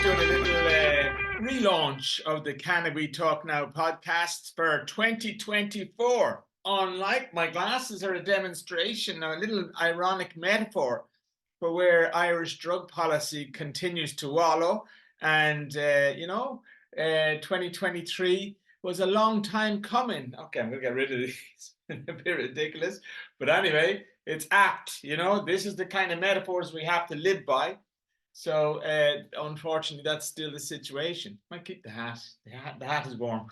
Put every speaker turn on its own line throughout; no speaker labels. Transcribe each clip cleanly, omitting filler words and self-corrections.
doing a little relaunch of the Canna We Talk Now podcast for 2024. Unlike my glasses are a demonstration, a little ironic metaphor for where Irish drug policy continues to wallow. And, 2023 was a long time coming. Okay, I'm going to get rid of these. A bit ridiculous. But anyway, it's apt. This is the kind of metaphors we have to live by. So, unfortunately, that's still the situation. Might keep the hat. The hat is warm.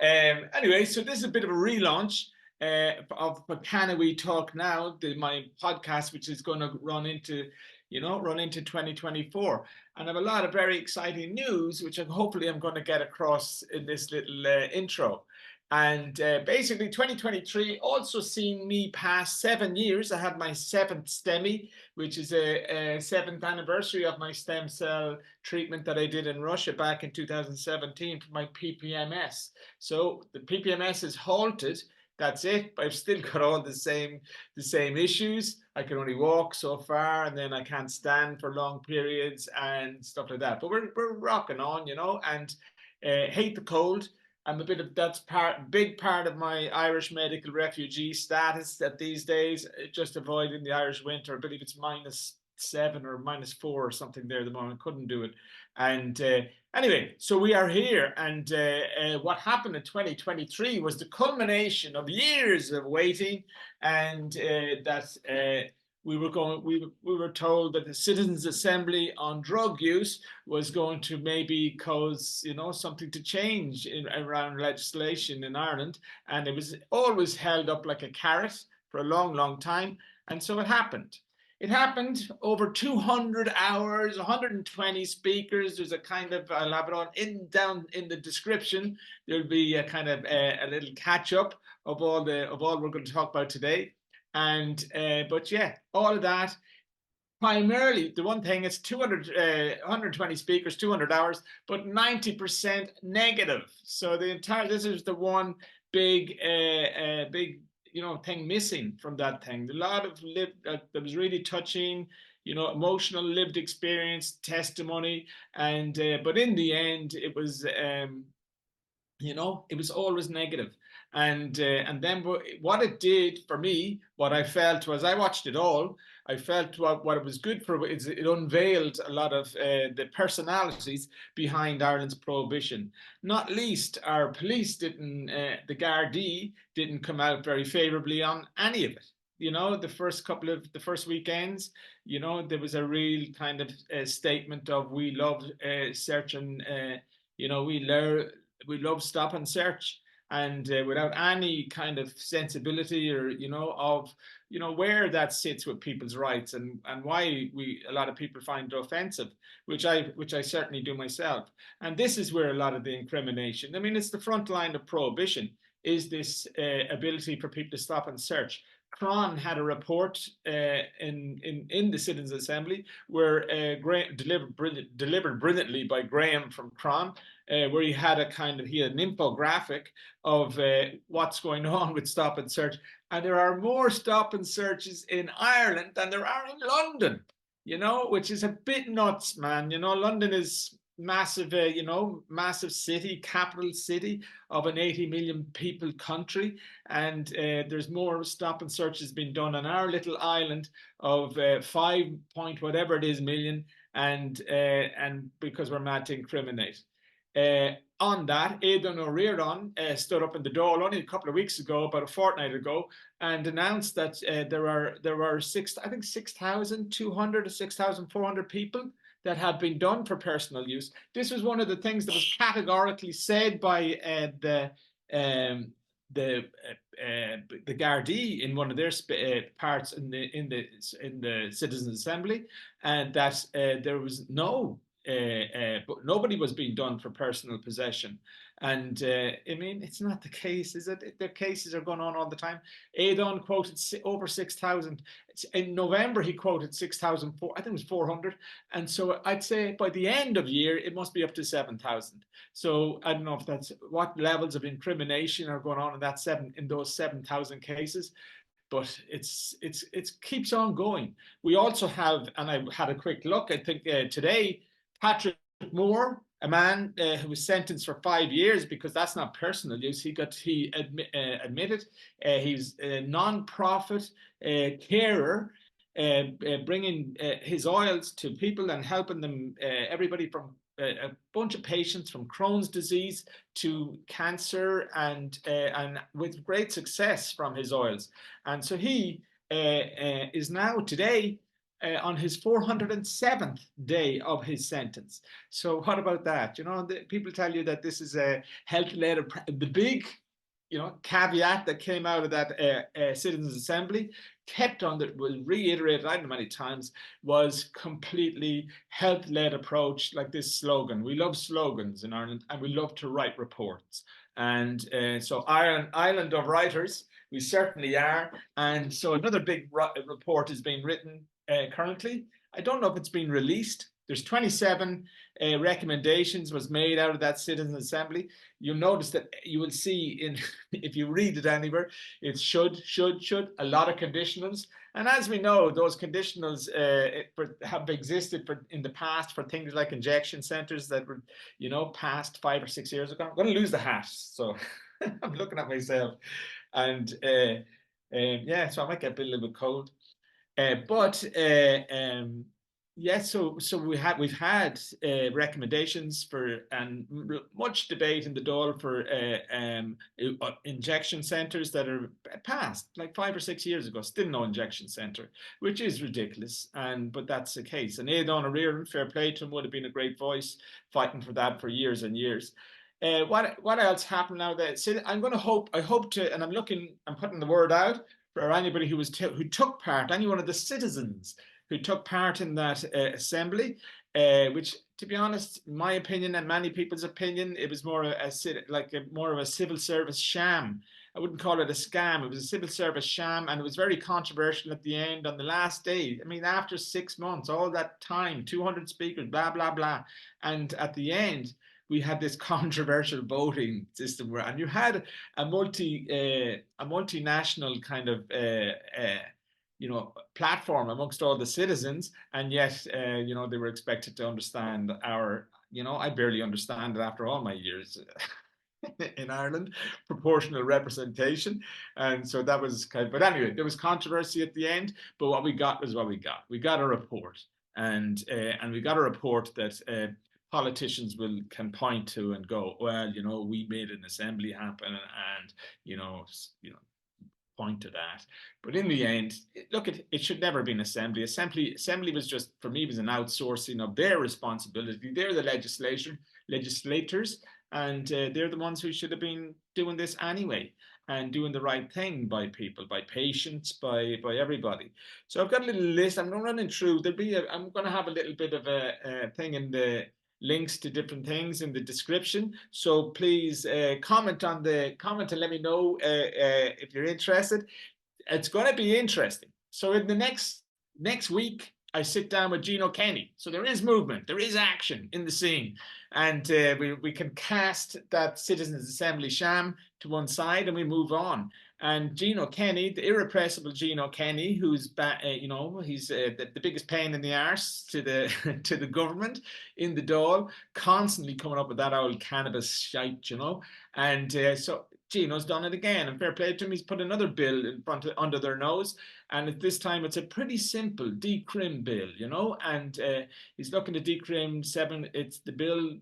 Anyway, so this is a bit of a relaunch of Canna We Talk Now, my podcast, which is going to run into 2024. And I have a lot of very exciting news, which hopefully I'm going to get across in this little intro. And basically, 2023 also seen me pass 7 years. I had my 7th Stemmie, which is a 7th anniversary of my stem cell treatment that I did in Russia back in 2017 for my PPMS. So the PPMS is halted. That's it. But I've still got all the same issues. I can only walk so far, and then I can't stand for long periods and stuff like that. But we're rocking on, and hate the cold. I'm big part of my Irish medical refugee status that these days, just avoiding the Irish winter. I believe it's -7 or -4 or something there at the moment. Couldn't do it. And anyway, so we are here. And what happened in 2023 was the culmination of years of waiting, and we were told that the Citizens' Assembly on drug use was going to maybe cause, something to change around legislation in Ireland. And it was always held up like a carrot for a long, long time. And so it happened. It happened over 200 hours, 120 speakers. There's a kind of, I'll have it on down in the description. There'll be a kind of a little catch up of all we're going to talk about today. And but yeah, all of that. Primarily, the one thing is 120 speakers, 200 hours, but 90% negative. So this is the one big thing missing from that thing. A lot of that was really touching, emotional lived experience, testimony, and but in the end, it was it was always negative. And then what it did for me, what I felt was, I watched it all. I felt what it was good for is it unveiled a lot of the personalities behind Ireland's prohibition. Not least, our police the Gardaí didn't come out very favourably on any of it. The first weekends, there was a real kind of statement of we love search and we love stop and search. And without any kind of sensibility or of where that sits with people's rights and why a lot of people find it offensive, which I certainly do myself. And this is where a lot of the incrimination. I mean, it's the front line of prohibition, is this ability for people to stop and search. Cron had a report in the Citizens' Assembly where delivered brilliantly by Graham from Cron, where he had an infographic of what's going on with stop and search. And there are more stop and searches in Ireland than there are in London, which is a bit nuts, man. London is massive, massive city, capital city of an 80 million people country, and there's more stop and searches being done on our little island of 5 point whatever it is million, and because we're mad to incriminate. On that, Aidan O'Riordan stood up in the Dáil only a couple of weeks ago, about a fortnight ago, and announced that there were 6,200 to 6,400 people that had been done for personal use. This was one of the things that was categorically said by the Gardaí in one of their parts in the Citizens' Assembly, and that there was but nobody was being done for personal possession. And I mean, it's not the case, is it? The cases are going on all the time. Aidan quoted over 6,000. In November, he quoted 6,004. I think it was 400. And so I'd say by the end of the year, it must be up to 7,000. So I don't know if that's what levels of incrimination are going on in those 7,000 cases. But it keeps on going. We also have, and I had a quick look, I think today, Patrick Moore, a man who was sentenced for 5 years because that's not personal use. He admitted he's a non-profit carer, bringing his oils to people and helping them, everybody from a bunch of patients from Crohn's disease to cancer, and with great success from his oils. And so he is now today on his 407th day of his sentence. So what about that? You know, people tell you that this is a health-led, the big, you know, caveat that came out of that Citizens Assembly, kept on, that was reiterated, I don't know many times, was completely health-led approach, like this slogan. We love slogans in Ireland, and we love to write reports. And so Island of Writers, we certainly are. And so another big report is being written currently. I don't know if it's been released. There's 27 recommendations was made out of that Citizens Assembly. You'll notice that you will see in, if you read it anywhere, it's should, a lot of conditionals. And as we know, those conditionals have existed in the past for things like injection centers that were, you know, passed 5 or 6 years ago. I'm going to lose the hat, so I'm looking at myself. And yeah, so I might get a little bit cold. Yeah, so we've had recommendations for, and much debate in the Dáil for injection centres that are passed like 5 or 6 years ago. Still no injection centre, which is ridiculous. But that's the case. And Aidan O'Riordan, fair play to him, would have been a great voice fighting for that for years and years. What else happened now? That I'm going to hope. I hope to, and I'm putting the word out for anybody who took part, any one of the citizens who took part in that assembly, which, to be honest, in my opinion and many people's opinion, it was more more of a civil service sham. I wouldn't call it a scam. It was a civil service sham, and it was very controversial at the end on the last day. I mean, after 6 months, all that time, 200 speakers, blah, blah, blah. And at the end, we had this controversial voting system where, and you had a multinational kind of you know, platform amongst all the citizens, and yet you know, they were expected to understand our, you know, I barely understand it after all my years in Ireland, proportional representation. And so that was kind of, but anyway, there was controversy at the end, but what we got was what we got. We got a report, and we got a report that politicians can point to and go, well, you know, we made an assembly happen, and you know, point to that. But in the end, look, it should never have been assembly. Assembly was just, for me, was an outsourcing of their responsibility. They're the legislators, and they're the ones who should have been doing this anyway, and doing the right thing by people, by patients, by everybody. So I've got a little list. I'm running through. I'm going to have a little bit of a thing in the links to different things in the description. So please comment and let me know if you're interested. It's going to be interesting. So in the next week, I sit down with Gino Kenny. So there is movement, there is action in the scene, and we can cast that Citizens Assembly sham to one side and we move on. And Gino Kenny, the irrepressible Gino Kenny, who's you know, he's the biggest pain in the arse to the government in the Dáil, constantly coming up with that old cannabis shite, you know. And so Gino's done it again, and fair play to him. He's put another bill under their nose, and at this time it's a pretty simple Decrim bill, you know. And he's looking to Decrim 7. It's the bill.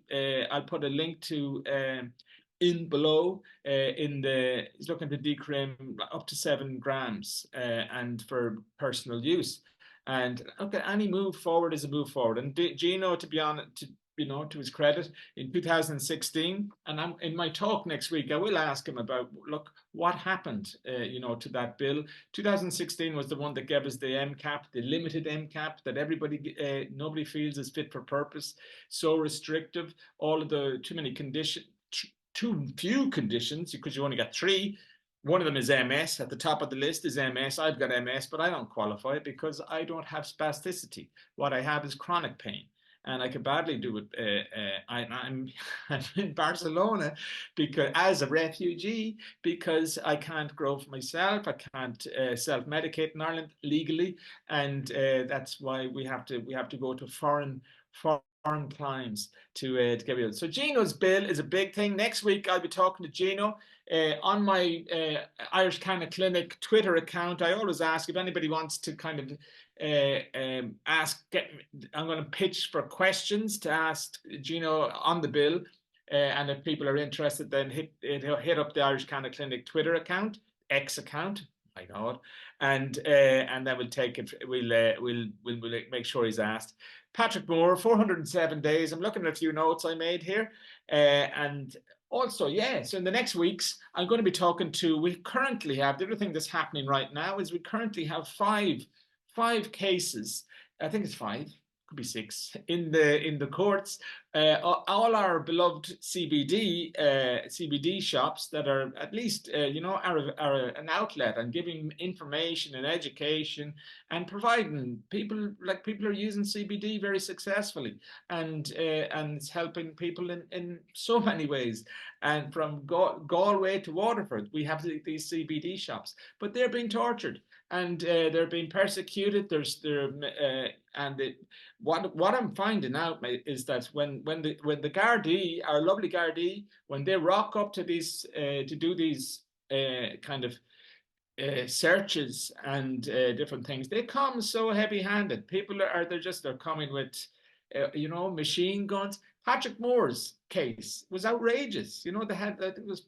I'll put a link to in below. He's looking to Decrim up to 7 grams and for personal use. And okay, any move forward is a move forward. And Gino, to be honest, you know, to his credit, in 2016, and in my talk next week, I will ask him about, look, what happened, you know, to that bill. 2016 was the one that gave us the MCAP, the limited MCAP that nobody feels is fit for purpose, so restrictive, all of the too few conditions, because you only got 3. One of them is MS. At the top of the list is MS. I've got MS, but I don't qualify because I don't have spasticity. What I have is chronic pain. and I could badly do it. I'm in Barcelona because as a refugee, because I can't grow for myself, I can't self-medicate in Ireland legally, and that's why we have to go to foreign climes to get rid of it. So Gino's bill is a big thing. Next week I'll be talking to Gino on my Irish Canna Clinic Twitter account. I always ask if anybody wants to kind of I'm going to pitch for questions to ask Gino on the bill. And if people are interested, then hit up the Irish Canna Clinic Twitter account, X account, my God, and then we'll take it. We'll make sure he's asked. Patrick Moore, 407 days. I'm looking at a few notes I made here, and also, yeah, so in the next weeks, I'm going to be talking to, we currently have, the other thing that's happening right now is we currently have five cases, I think it's five, could be six, in the courts. All our beloved CBD shops that are at least are an outlet and giving information and education and providing people are using CBD very successfully, and it's helping people in so many ways. And from Galway to Waterford, we have these CBD shops, but they're being tortured and they're being persecuted. What I'm finding out is that when the Gardaí, our lovely Gardaí, when they rock up to these to do these kind of searches and different things, they come so heavy-handed. People they're coming with machine guns. Patrick Moore's case was outrageous. They had, I think it was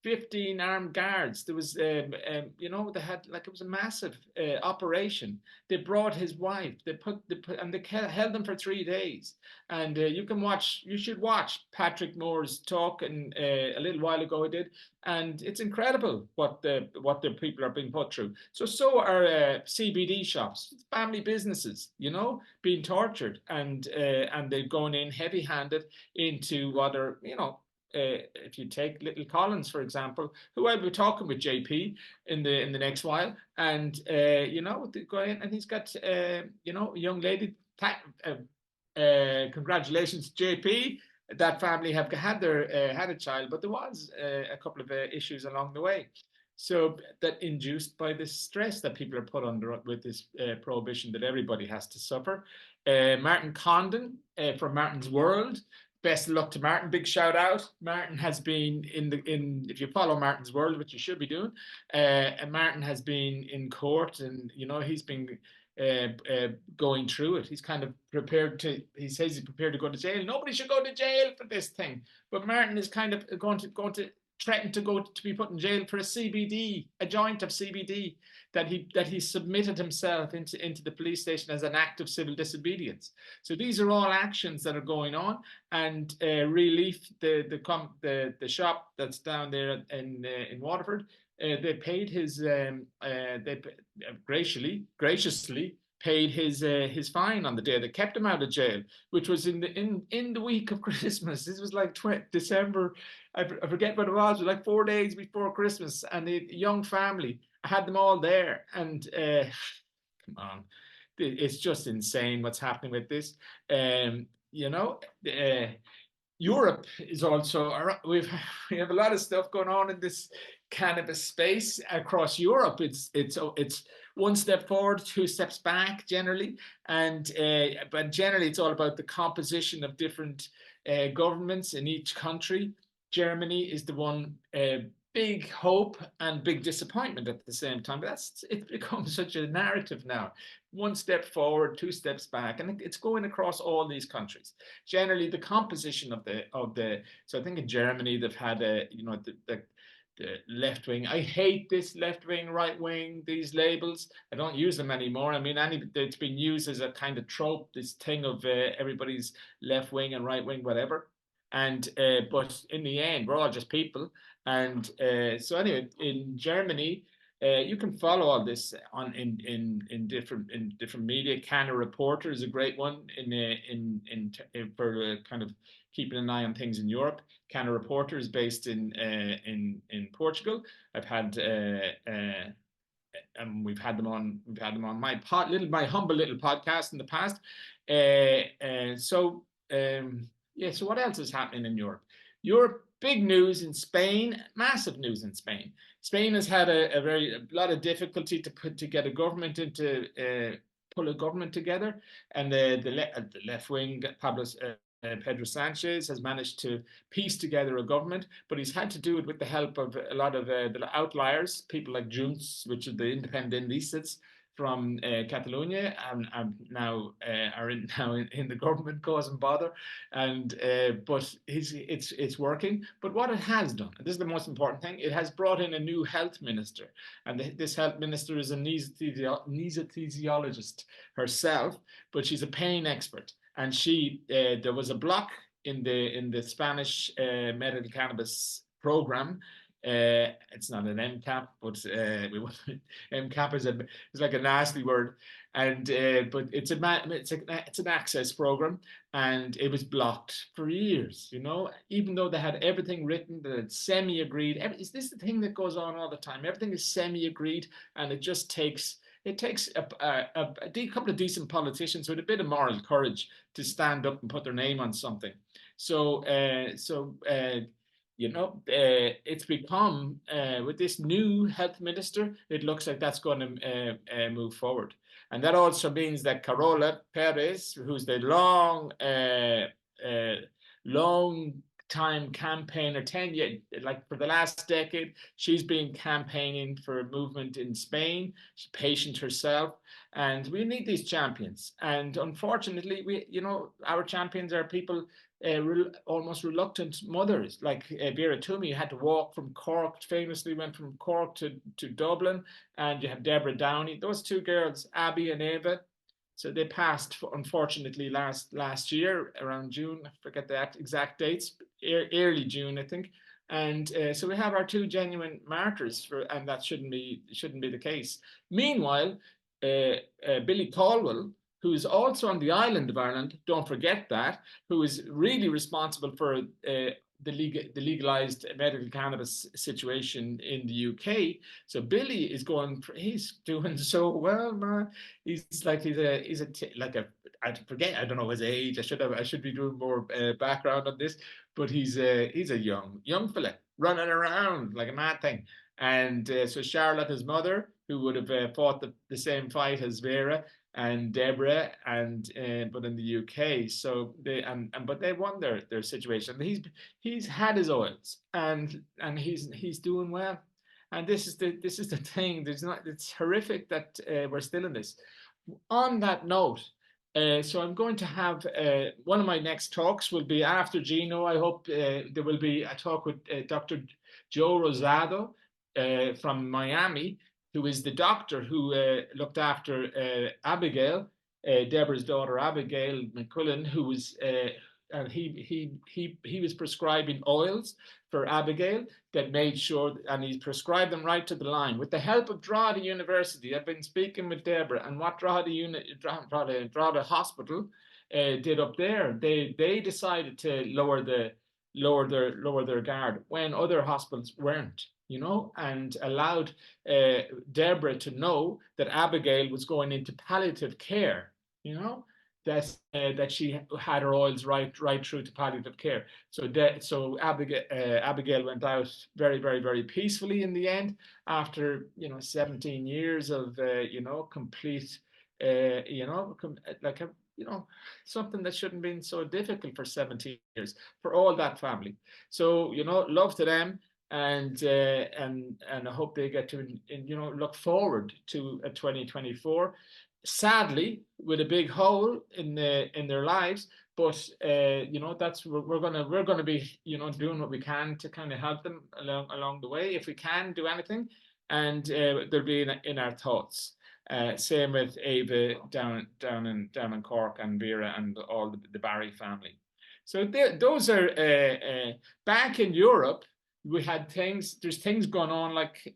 15 armed guards. There was, they had, it was a massive operation. They brought his wife. They held them for 3 days. And you should watch Patrick Moore's talk a little while ago. He did, and it's incredible what the people are being put through. So are CBD shops, family businesses, being tortured, and they're going in heavy-handed into what are, if you take Little Collins, for example, who I'll be talking with JP in the next while, and go in, and he's got a young lady. Congratulations, JP. That family have had a child, but there was a couple of issues along the way. So that induced by the stress that people are put under with this prohibition that everybody has to suffer. Martin Condon from Martin's World. Best of luck to Martin. Big shout out. Martin has been if you follow Martin's World, which you should be doing, and Martin has been in court, and he's been going through it. He's kind of he says he's prepared to go to jail. Nobody should go to jail for this thing. But Martin is kind of going to threaten to be put in jail for a joint of CBD that he submitted himself into the police station as an act of civil disobedience. So these are all actions that are going on, and Relief, the shop that's down there in Waterford, they paid his graciously paid his fine on the day. They kept him out of jail, which was in the week of Christmas. This was like December. I forget what it was like 4 days before Christmas, and a young family. I had them all there, and come on, it's just insane what's happening with this. Europe is also, we have a lot of stuff going on in this cannabis space across Europe. It's one step forward, 2 steps back generally, and but generally it's all about the composition of different governments in each country. Germany is the one big hope and big disappointment at the same time. But it's become such a narrative now. 1 step forward, 2 steps back, and it's going across all these countries. Generally, the composition of the so I think in Germany they've had the left wing. I hate this left wing, right wing, these labels. I don't use them anymore. I mean, it's been used as a kind of trope, this thing of everybody's left wing and right wing, whatever. And but in the end, we're all just people. And so anyway, in Germany, you can follow all this in different media. Canna Reporter is a great one for kind of keeping an eye on things in Europe. Canna Reporter is based in Portugal. I've had and we've had them on my my humble little podcast in the past. So yeah, so what else is happening in Europe? Europe, big news in Spain, massive news in Spain. Spain has had a lot of difficulty to get a government into pull a government together, and the left wing Pedro Sanchez has managed to piece together a government, but he's had to do it with the help of a lot of the outliers, people like Junts, which are the independentistas from Catalonia, and now are now in the government causing bother, and but it's working. But what it has done, and this is the most important thing, it has brought in a new health minister, and this health minister is a anesthesiologist herself, but she's a pain expert, and there was a block in the Spanish medical cannabis program. It's not an MCAP, but MCAP is like a nasty word, and but it's an access program, and it was blocked for years. Even though they had everything written, that it's semi-agreed. Is this the thing that goes on all the time? Everything is semi-agreed, and it takes a couple of decent politicians with a bit of moral courage to stand up and put their name on something. So it's become, with this new health minister, it looks like that's going to move forward. And that also means that Carola Perez, who's the long time campaigner, 10 years, like for the last decade, she's been campaigning for a movement in Spain. She's patient herself, and we need these champions. And unfortunately, our champions are people, almost reluctant mothers, like Vera Twomey had to walk from Cork, famously went from Cork to Dublin, and you have Deborah Downey. Those two girls, Abby and Ava, so they passed, unfortunately, last year around June. I forget the exact dates, early June, I think. And so we have our two genuine martyrs, and that shouldn't be the case. Meanwhile, Billy Caldwell, who is also on the island of Ireland, don't forget that, who is really responsible for the legalized medical cannabis situation in the UK. So Billy he's doing so well, man. I forget, I don't know his age. I should be doing more background on this, but he's a young fella running around like a mad thing. And so Charlotte, his mother, who would have fought the same fight as Vera and Deborah, and but in the UK, so but they won their situation. He's had his oils, and he's doing well. And this is the thing. It's horrific that we're still in this. On that note, so I'm going to have one of my next talks will be after Gino. I hope there will be a talk with Dr. Joe Rosado from Miami, who is the doctor who looked after Abigail, Deborah's daughter, Abigail McCullen, who was and he was prescribing oils for Abigail that made sure, and he prescribed them right to the line with the help of Drogheda University. I've been speaking with Deborah, and what Drogheda Hospital did up there, they decided to lower their guard when other hospitals weren't, and allowed Deborah to know that Abigail was going into palliative care, that she had her oils right through to palliative care. So Abigail went out very, very, very peacefully in the end, after 17 years of complete something that shouldn't have been so difficult for 17 years for all that family. So love to them. And I hope they get to look forward to a 2024, sadly with a big hole in their lives, but that's we're gonna be doing what we can to kind of help them along the way, if we can do anything, and they'll be in our thoughts. Same with Ava down in Cork, and Vera, and all the Barry family. So those are back in Europe. We had there's things going on, like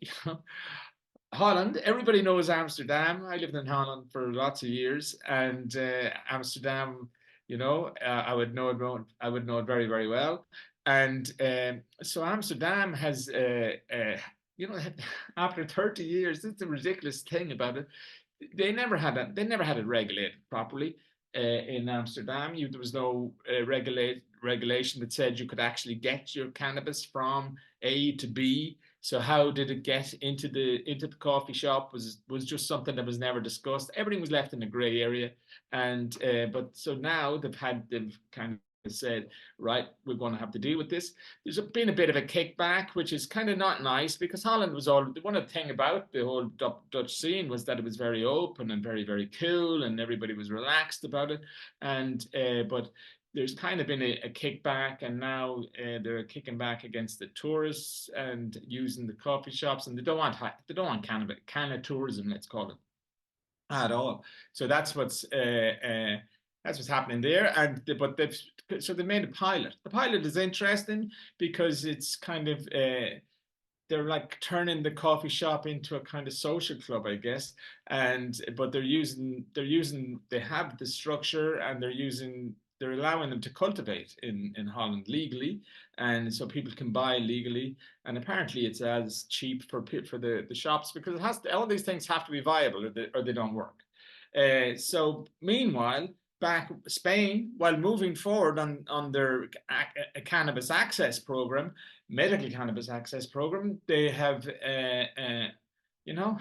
Holland. Everybody knows Amsterdam. I lived in Holland for lots of years, and Amsterdam, I would know it very, very well. And so Amsterdam has you know, after 30 years, this is the ridiculous thing about it. They never had it regulated properly. In Amsterdam, there was no regulation that said you could actually get your cannabis from A to B. So how did it get into the coffee shop was just something that was never discussed. Everything was left in a grey area, and but so now they've kind of said, right, we're going to have to deal with this. There's been a bit of a kickback, which is kind of not nice because Holland was all one of the thing about the whole Dutch scene was that it was very open and very, very cool, and everybody was relaxed about it. And but there's kind of been a kickback, and now they're kicking back against the tourists and using the coffee shops, and they don't want Canna tourism, let's call it, at all. So that's what's happening there. And but they made a pilot. The pilot is interesting because it's kind of they're like turning the coffee shop into a kind of social club, I guess. And but they have the structure, and they're allowing them to cultivate in Holland legally, and so people can buy legally. And apparently, it's as cheap for the shops because all these things have to be viable, or they don't work. So meanwhile, back Spain, while moving forward on their cannabis access program, medical cannabis access program, they have, you know,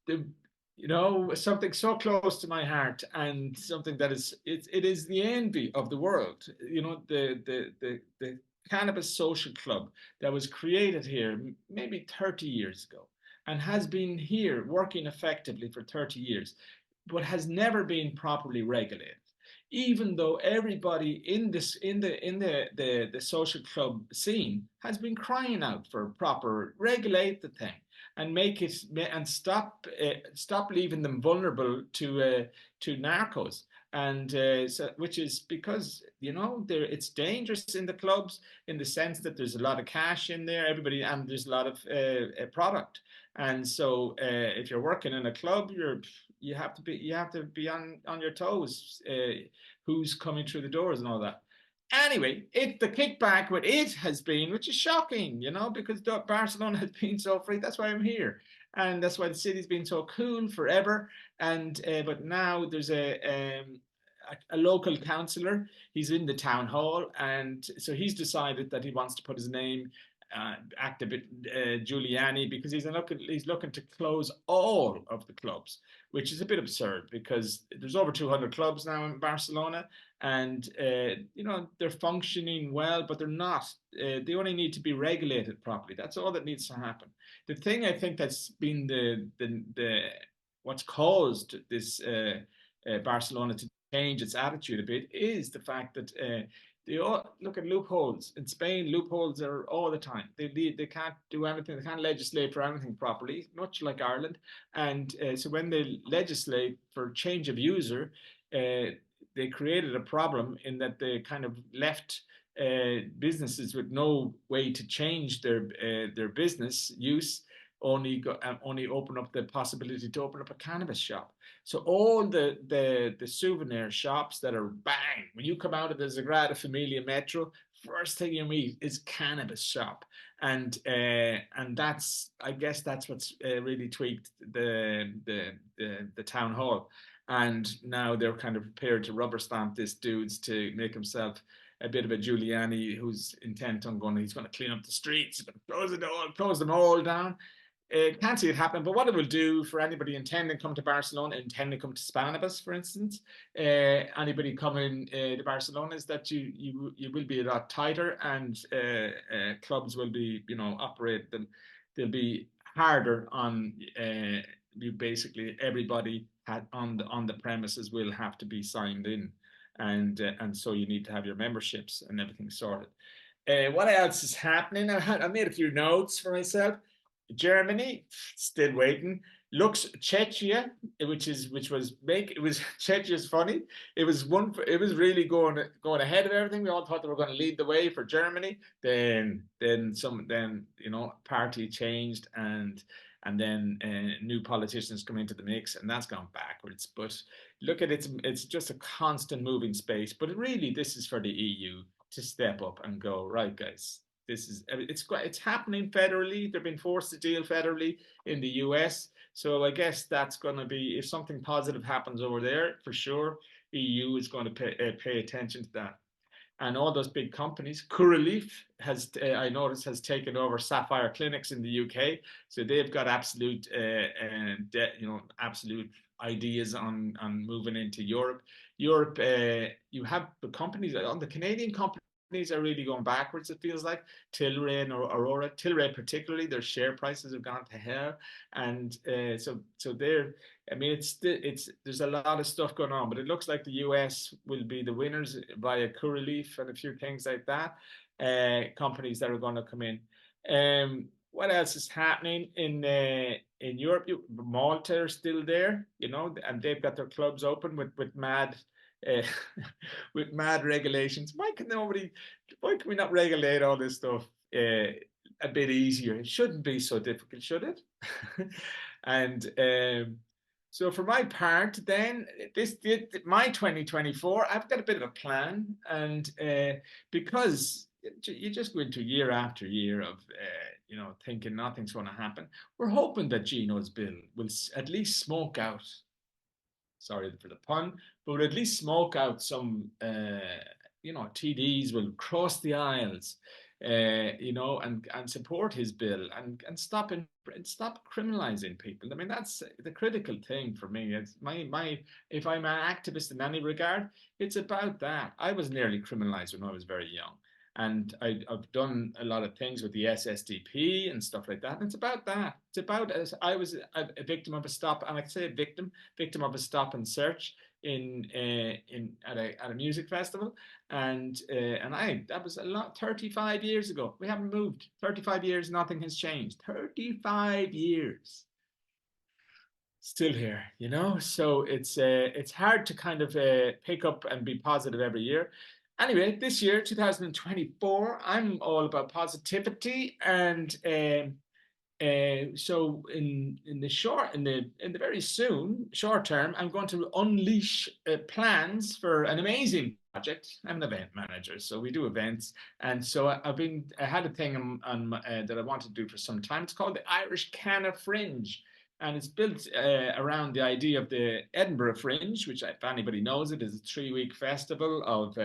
the, something so close to my heart, and something that it is the envy of the world. You know, the cannabis social club that was created here maybe 30 years ago, and has been here working effectively for 30 years, but has never been properly regulated. Even though everybody in the social club scene has been crying out for proper regulate the thing and make it and stop leaving them vulnerable to narcos, and so, which is because it's dangerous in the clubs in the sense that there's a lot of cash in there, everybody, and there's a lot of product. And so if you're working in a club, you have to be on your toes, who's coming through the doors and all that. Anyway, the kickback with it has been, which is shocking, because Barcelona has been so free. That's why I'm here, and that's why the city's been so cool forever. And but now there's a local councillor. He's in the town hall, and so he's decided that he wants to put his name, act a bit Giuliani, because he's looking to close all of the clubs, which is a bit absurd because there's over 200 clubs now in Barcelona, and they're functioning well, but they're not. They only need to be regulated properly. That's all that needs to happen. The thing I think that's been the what's caused this Barcelona to change its attitude a bit is the fact that they all look at loopholes. In Spain, loopholes are all the time. They can't do anything. They can't legislate for anything properly, much like Ireland. And so when they legislate for change of user, they created a problem in that they kind of left businesses with no way to change their business use, only open up the possibility to open up a cannabis shop. So all the souvenir shops that are bang, when you come out of the Sagrada Familia Metro, first thing you meet is cannabis shop, and that's, I guess that's what's really tweaked the town hall, and now they're kind of prepared to rubber stamp this dude's to make himself a bit of a Giuliani, who's intent on he's going to clean up the streets, close them all down. Can't see it happen, but what it will do for anybody intending to come to Barcelona, intending to come to Spannabis, for instance, anybody coming to Barcelona, is that you will be a lot tighter, and clubs will be, operate them. They'll be harder on you. Basically, everybody on the premises will have to be signed in, and so you need to have your memberships and everything sorted. What else is happening? I made a few notes for myself. Germany, still waiting. Looks Czechia, Czechia's funny. It was really going ahead of everything. We all thought they were going to lead the way for Germany. Then party changed, and then new politicians come into the mix, and that's gone backwards. But look at it, it's just a constant moving space. But really, this is for the EU to step up and go, right, guys, it's happening federally. They're being forced to deal federally in the US. So I guess that's going to be, if something positive happens over there, for sure, EU is going to pay attention to that. And all those big companies, Curaleaf has, I noticed, has taken over Sapphire Clinics in the UK. So they've got absolute, absolute ideas on moving into Europe. Europe, you have the companies on the Canadian companies are really going backwards. It feels like Tilray and Aurora, Tilray particularly, their share prices have gone to hell, and so they're. I mean, there's a lot of stuff going on, but it looks like the US will be the winners via Curaleaf and a few things like that. Companies that are going to come in. What else is happening in Europe? Malta are still there, and they've got their clubs open with mad uh, with mad regulations. Why can we not regulate all this stuff a bit easier? It shouldn't be so difficult, should it? And so for my part, then my 2024, I've got a bit of a plan, and because you just go into year after year of thinking nothing's going to happen, we're hoping that Gino's bill will at least smoke out. Sorry for the pun, but at least smoke out some, TDs will cross the aisles, and support his bill and stop criminalizing people. I mean, that's the critical thing for me. It's if I'm an activist in any regard, it's about that. I was nearly criminalized when I was very young. And I've done a lot of things with the SSDP and stuff like that. And it's about that. It's about, I was a victim of a stop, and I say victim of a stop and search at a music festival, and that was 35 years ago. We haven't moved. 35 years, nothing has changed. 35 years. Still here, So it's hard to kind of pick up and be positive every year. Anyway, this year, 2024, I'm all about positivity, and so in the very soon short term, I'm going to unleash plans for an amazing project. I'm an event manager, so we do events, and so I had a thing on that I wanted to do for some time. It's called the Irish Canna Fringe. And it's built around the idea of the Edinburgh Fringe, which, if anybody knows it, is a 3-week festival of.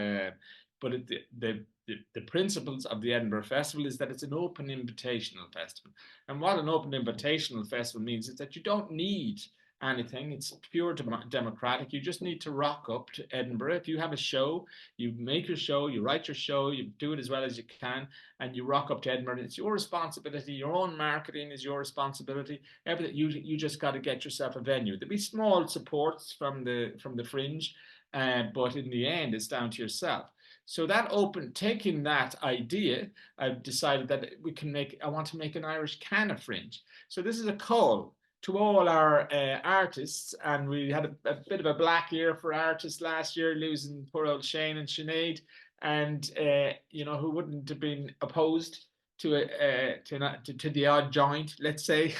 But the principles of the Edinburgh Festival is that it's an open invitational festival. And what an open invitational festival means is that you don't need anything. It's pure democratic. You just need to rock up to Edinburgh. If you have a show, you make your show, you write your show, you do it as well as you can, and you rock up to Edinburgh. It's your responsibility. Your own marketing is your responsibility. Everything you just got to get yourself a venue. There'll be small supports from the Fringe, but in the end, it's down to yourself. So taking that idea, I've decided that I want to make an Irish Canna Fringe. So this is a call to all our artists, and we had a bit of a black year for artists last year, losing poor old Shane and Sinead, and who wouldn't have been opposed to the odd joint, let's say.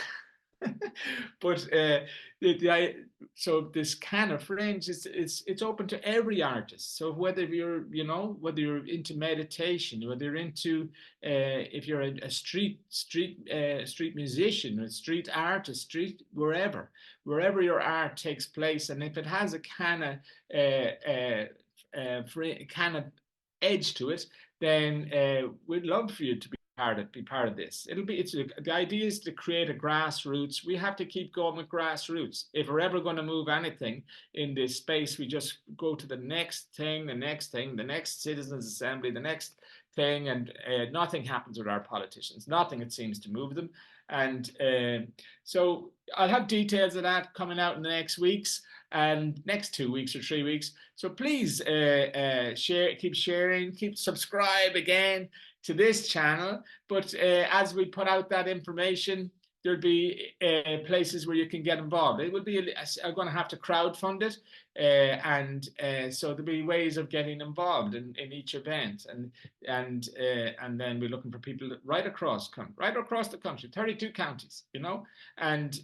But so this Canna Fringe it's open to every artist. So whether you're into meditation, whether you're into if you're a street musician, a street artist, wherever your art takes place, and if it has a Canna edge to it, then we'd love for you to be part of this. The idea is to create a grassroots. We have to keep going with grassroots. If we're ever going to move anything in this space, we just go to the next thing, the next citizens assembly, the next thing, and nothing happens with our politicians. Nothing, it seems, to move them. And so I'll have details of that coming out in the next weeks, and next 2 weeks or 3 weeks. So please share, keep sharing, subscribe again to this channel. But as we put out that information, there'll be places where you can get involved. It will be, I'm going to have to crowdfund it, and so there'll be ways of getting involved in each event, and then we're looking for people right across the country, 32 counties, you know, and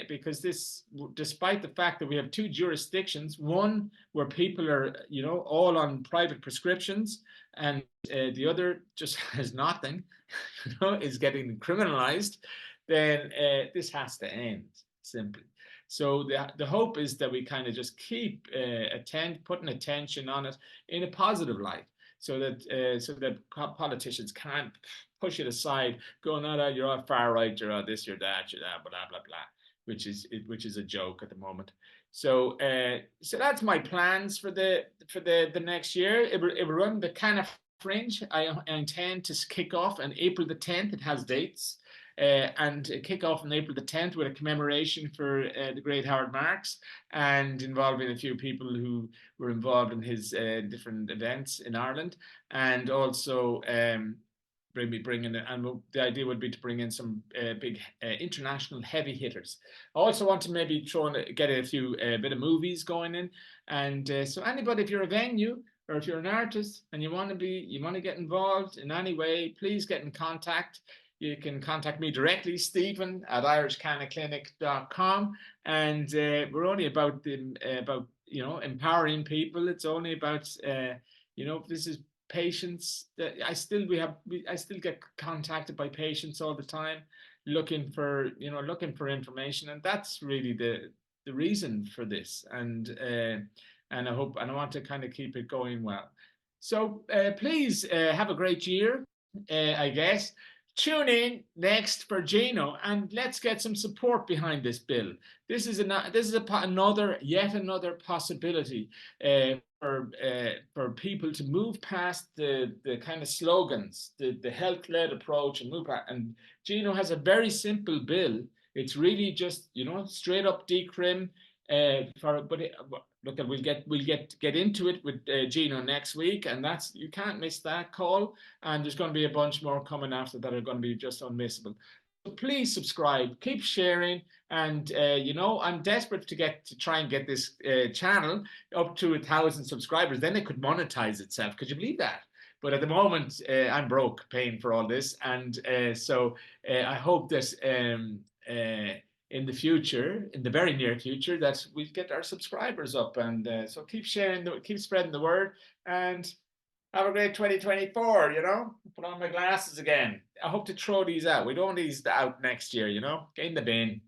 because this, despite the fact that we have 2 jurisdictions, one where people are, you know, all on private prescriptions, and the other just has nothing, you know, is getting criminalized, then this has to end simply. So the hope is that we kind of just keep putting attention on it in a positive light, so that politicians can't push it aside, going, "No, you're all far right, you're all this, you're that, blah blah blah," which is a joke at the moment. So so that's my plans for the next year. It will run the Canna Fringe. I intend to kick off on April the 10th. It has dates. And kick off on April the 10th with a commemoration for the great Howard Marks, and involving a few people who were involved in his different events in Ireland, and also bringing, and the idea would be to bring in some big international heavy hitters. I also want to maybe get a few bit of movies going in, and so anybody, if you're a venue or if you're an artist and you want to get involved in any way, please get in contact. You can contact me directly, Stephen at irishcannaclinic.com, and we're only about you know, empowering people. It's only about you know, this is patients that I still get contacted by patients all the time, looking for information, and that's really the reason for this, and I hope, and I want to kind of keep it going well. So please have a great year, I guess. Tune in next for Gino, and let's get some support behind this bill. This is yet another possibility for people to move past the kind of slogans, the health-led approach, and move back. And Gino has a very simple bill. It's really just, you know, straight up decrim. Look, we'll get into it with Gino next week, and you can't miss that call. And there's going to be a bunch more coming after that are going to be just unmissable. So please subscribe, keep sharing, and you know, I'm desperate to try and get this channel up to 1,000 subscribers. Then it could monetize itself. Could you believe that? But at the moment, I'm broke paying for all this, and so I hope that in the future, in the very near future, that we get our subscribers up, and so keep sharing, keep spreading the word, and have a great 2024. You know, put on my glasses again. I hope to throw these out. We don't want these out next year. You know, get in the bin.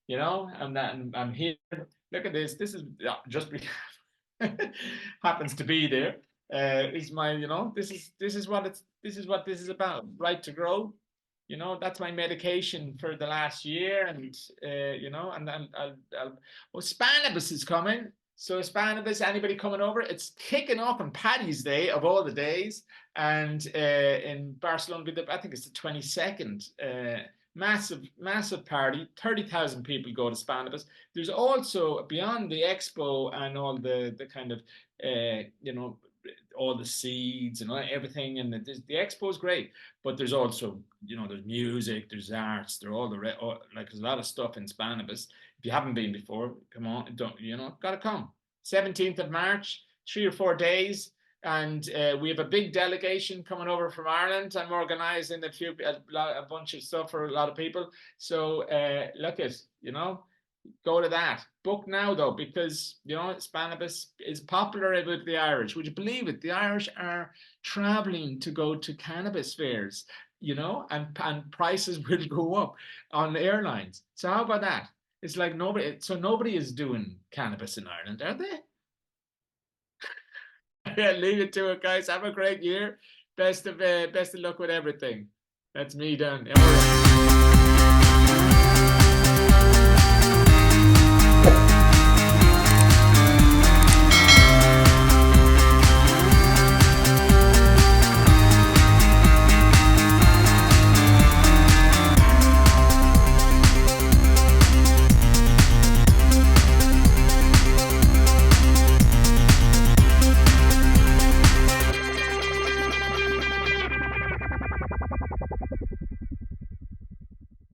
You know, I'm here. Look at this. This is just happens to be there. Is my, you know, this is what this is about. Right to grow. You know, that's my medication for the last year, and you know, and well, Spannabis is coming. So Spannabis, anybody coming over? It's kicking off on Paddy's Day of all the days, and in Barcelona, I think it's the 22nd. Massive party. 30,000 people go to Spannabis. There's also, beyond the expo and all the kind of you know, all the seeds and everything, and the expo is great, but there's also, you know, there's music, there's arts, there's there's a lot of stuff in Spannabis. If you haven't been before, come on, gotta come. 17th of March, 3 or 4 days, and we have a big delegation coming over from Ireland. I'm organizing a bunch of stuff for a lot of people, so look at, you know, go to that. Book now, though, because, you know, Spannabis is popular with the Irish. Would you believe it? The Irish are traveling to go to cannabis fairs, you know, and prices will go up on the airlines. So how about that? It's like nobody is doing cannabis in Ireland, are they? Yeah, leave it to it, guys. Have a great year. Best of luck with everything. That's me done.